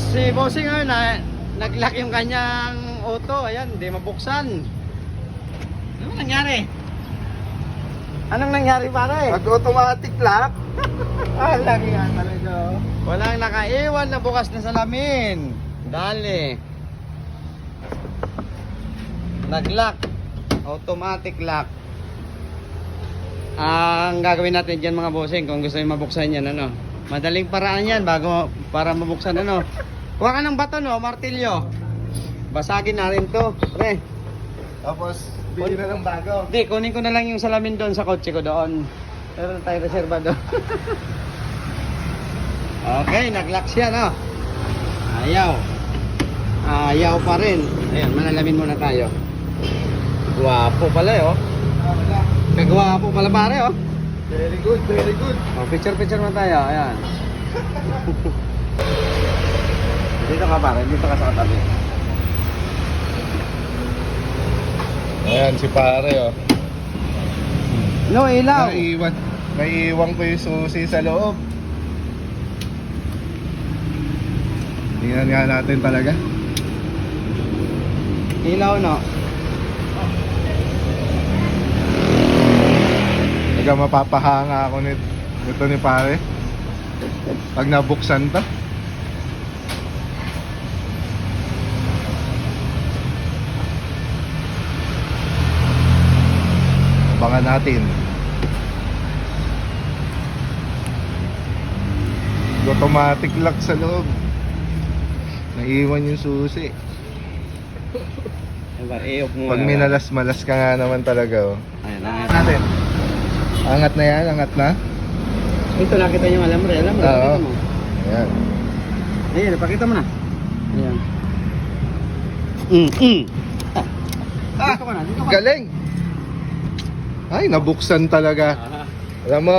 Si Bossing nag-lock yung kanyang auto. Ayan, hindi mabuksan. Ano nangyari? Anong nangyari pare? Mag-automatic lock. Alang yan talaga. Walang nakaiwan na bukas na salamin. Dali. Nag-lock. Automatic lock. Ang gagawin natin dyan mga bossing, kung gusto nyo mabuksan yan, ano, madaling paraan yan para mabuksan, ano. Kuha ka ng bato, no, martilyo. Basagin na rin to, pre. Tapos, bili na ng bago. Hindi, kunin ko na lang yung salamin doon sa kotse ko doon. Meron tayo reserva doon. Okay, nag-lock siya, no. Ayaw. Ayaw pa rin. Ayan, manalamin muna tayo. Guwapo pala, oh. Wala. Kagwapo pala pare, oh. Very good, very good. Oh, picture mo tayo, ayan. Dito ka pare, dito ka sa katabi. Ayan, si pare, oh. No, ilaw. Naiiwan ko yung susi sa loob. Tingnan nga natin talaga. Ilaw, no. Talaga mapapahanga ako nito ni pare. Pag nabuksan to. Abangan natin. Automatic lock sa loob. Naiiwan yung susi. I-off mo. Pag minalas-malas ka nga naman talaga, oh. Ayan, ayan. Natin. Angat na yan, angat na. Ito, nakita nyo alambre, Oo. nakita mo. Ayan. Ayan, pakita mo na. Ayan. Dito ka na, dito ka. Galing! Ay, nabuksan talaga. Alam mo,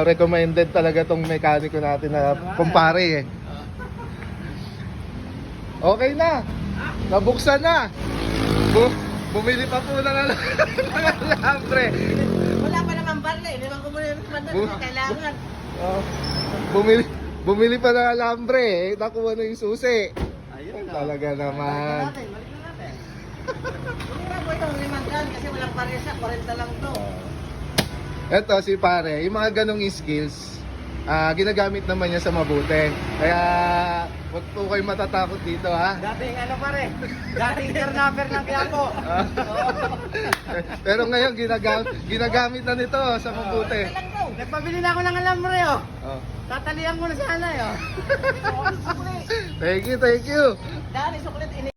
recommended talaga tong mekaniko natin na kumpare, eh. Okay na. Nabuksan na. Bumili pa po ng alambre. Wala pa naman barla, hindi naman ko muna yung kailangan. Oh, bumili pa ng alambre, eh. Nakuha na yung susi. Ayun, no. Talaga naman. Balik na natin. Wala po itong 500 kasi walang paresa, 40 lang to. Eto si pare, yung mga ganong skills, ginagamit naman niya sa mabuti. Kaya wag po kayo matatakot dito, ha. Dating ano pare, dating turnover ng Quiapo. Pero ngayon ginagamit na nito sa mabuti. Nagpabili na ako ng alambre, oh. Oh. Tatalian ko na sana, oh. Thank you, thank you. Dahil suklit,